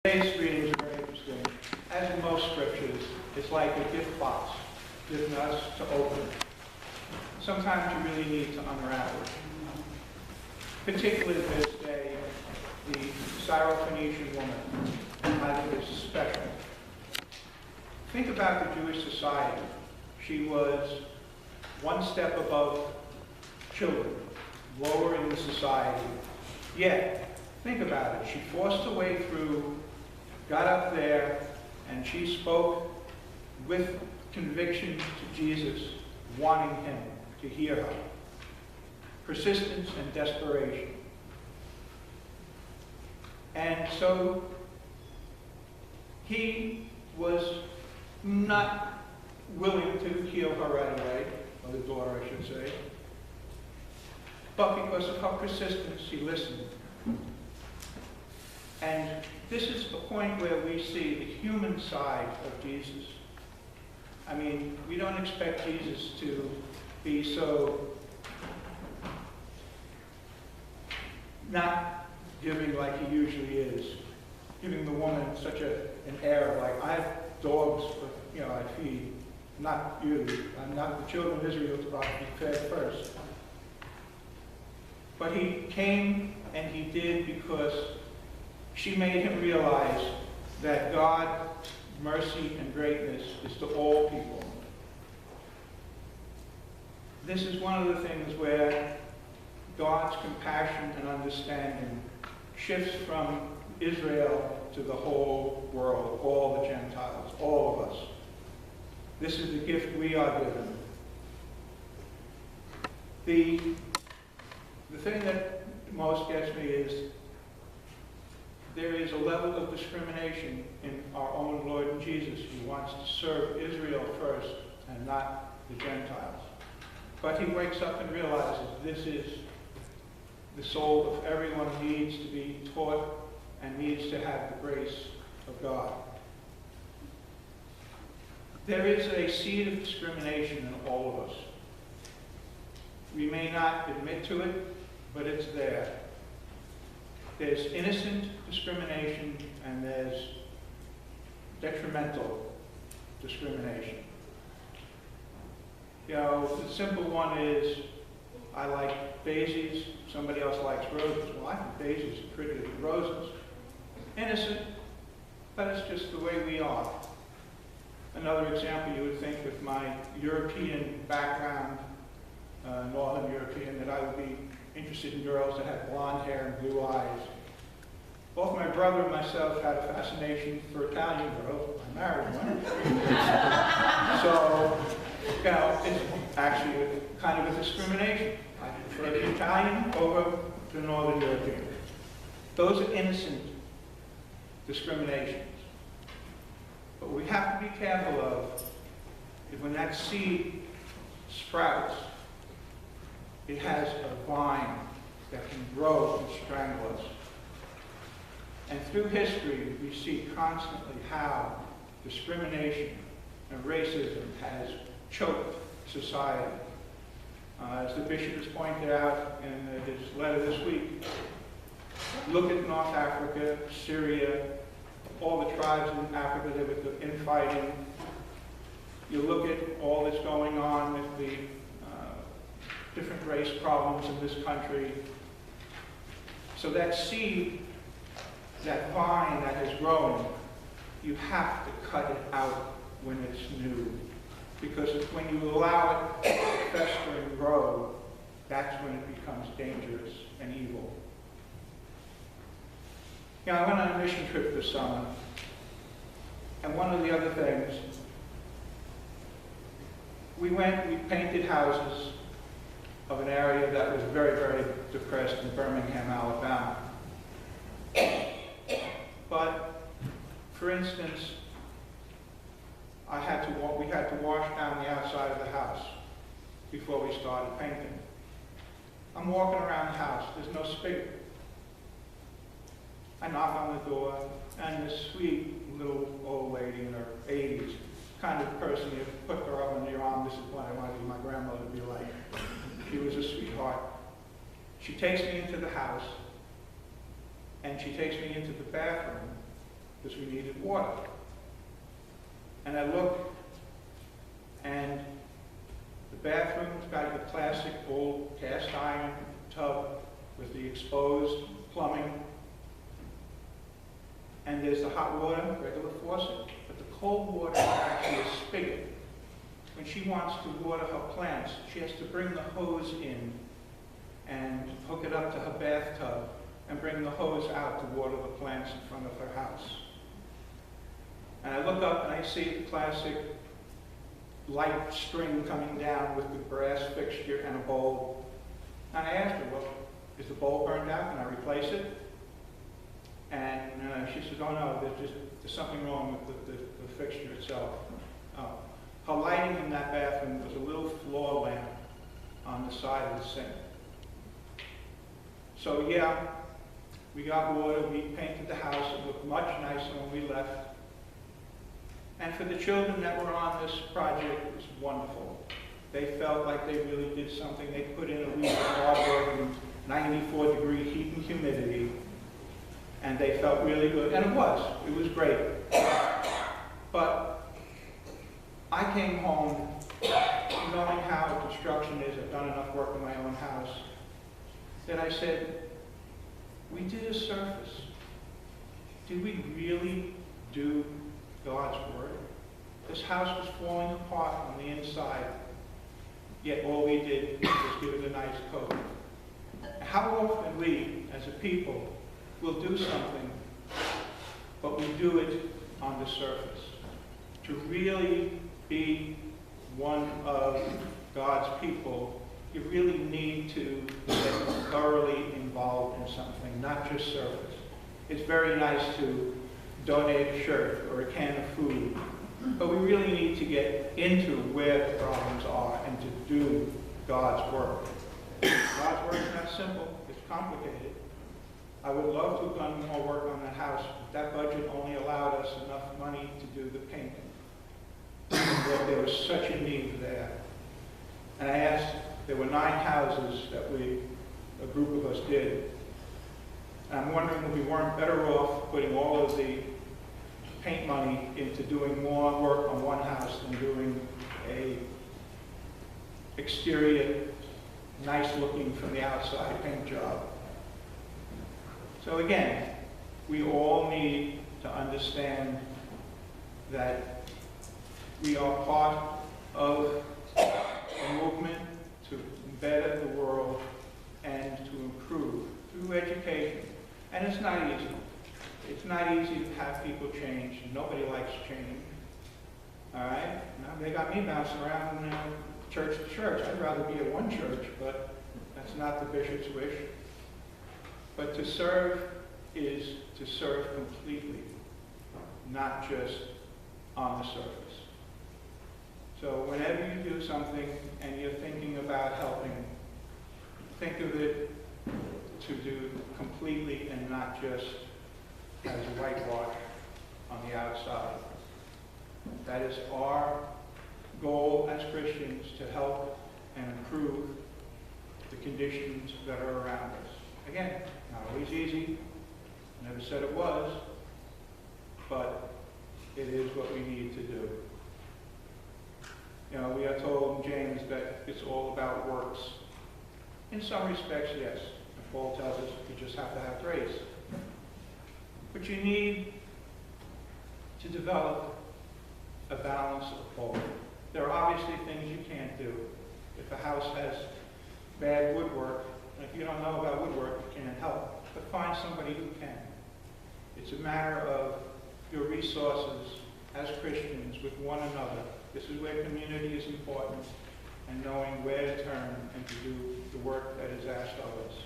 Today's readings are very interesting. As in most scriptures, it's like a gift box given us to open. Sometimes you really need to unravel it. Particularly this day, the Syrophoenician woman, I think is special. Think about the Jewish society. She was one step above children, lower in the society. Yet, think about it. She forced her way through, got up there, and she spoke with conviction to Jesus, wanting him to hear her. Persistence and desperation. And so he was not willing to heal her right away, or the daughter, I should say. But because of her persistence, he listened. And this is the point where we see the human side of Jesus. I mean, we don't expect Jesus to be so not giving like he usually is, giving the woman such an air of like, I have dogs, I feed, not you. I'm not the children of Israel to be fed first. But he came and he did because she made him realize that God's mercy and greatness is to all people. This is one of the things where God's compassion and understanding shifts from Israel to the whole world, all the Gentiles, all of us. This is the gift we are given. The thing that most gets me is there is a level of discrimination in our own Lord and Jesus. He wants to serve Israel first and not the Gentiles. But he wakes up and realizes this is the soul of everyone needs to be taught and needs to have the grace of God. There is a seed of discrimination in all of us. We may not admit to it, but it's there. There's innocent discrimination and there's detrimental discrimination. The simple one is, I like daisies, somebody else likes roses. Well, I think daisies are prettier than roses. Innocent, but it's just the way we are. Another example, you would think with my European background, Northern European, that I would be interested in girls that had blonde hair and blue eyes. Both my brother and myself had a fascination for Italian girls. I married one. So, it's actually kind of a discrimination. I prefer the Italian over the Northern European. Those are innocent discriminations. But what we have to be careful of is when that seed sprouts, it has a vine that can grow and strangle us. And through history, we see constantly how discrimination and racism has choked society. As the bishop has pointed out in his letter this week, look at North Africa, Syria, all the tribes in Africa that were infighting. You look at all that's going on with the different race problems in this country. So that seed, that vine that is growing, you have to cut it out when it's new. Because when you allow it to fester and grow, that's when it becomes dangerous and evil. I went on a mission trip this summer, and one of the other things, we painted houses of an area that was very, very depressed in Birmingham, Alabama. But, for instance, we had to wash down the outside of the house before we started painting. I'm walking around the house, there's no spigot. I knock on the door, and this sweet little old lady in her 80s, kind of person you put her up on your arm, this is what I wanted my grandmother to be like. She was a sweetheart. She takes me into the house, and she takes me into the bathroom, because we needed water. And I looked, and the bathroom's got the classic old cast iron tub with the exposed plumbing. And there's the hot water, regular faucet. But the cold water is actually a spigot. When she wants to water her plants, she has to bring the hose in and hook it up to her bathtub and bring the hose out to water the plants in front of her house. And I look up and I see the classic light string coming down with the brass fixture and a bowl. And I asked her, well, is the bowl burned out? Can I replace it? And she says, oh no, there's something wrong with the fixture itself. Her lighting in that bathroom was a little floor lamp on the side of the sink. So yeah, we got water, we painted the house, it looked much nicer when we left. And for the children that were on this project, it was wonderful. They felt like they really did something. They put in a week of hard work in 94-degree heat and humidity, and they felt really good. And it was great. But I came home knowing how construction is. I've done enough work in my own house that I said, we did a surface. Did we really do God's word? This house was falling apart on the inside, yet all we did was give it a nice coat. How often we, as a people, will do something, but we do it on the surface. To really be one of God's people, you really need to get thoroughly involved in something, not just surface. It's very nice to donate a shirt or a can of food, but we really need to get into where the problems are and to do God's work. God's work is not simple, it's complicated. I would love to have done more work on that house, but that budget only allowed us enough money to do the painting. There was such a need there. And I asked, there were 9 houses that a group of us did. And I'm wondering if we weren't better off putting all of the paint money into doing more work on one house than doing a exterior, nice looking from the outside paint job. So again, we all need to understand that we are part of a movement to better the world and to improve through education. And it's not easy. It's not easy to have people change. Nobody likes change. All right? Now, they got me bouncing around church to church. I'd rather be at one church, but that's not the bishop's wish. But to serve is to serve completely, not just on the surface. So whenever you do something and you're thinking about helping, think of it to do completely and not just as a whitewash on the outside. That is our goal as Christians, to help and improve the conditions that are around us. Again, not always easy. Never said it was, but it is what we need to do. You know, we are told in James that it's all about works. In some respects, yes. And Paul tells us you just have to have grace. But you need to develop a balance of both. There are obviously things you can't do. If a house has bad woodwork, and if you don't know about woodwork, you can't help. But find somebody who can. It's a matter of your resources as Christians with one another. This is where community is important, and knowing where to turn and to do the work that is asked of us.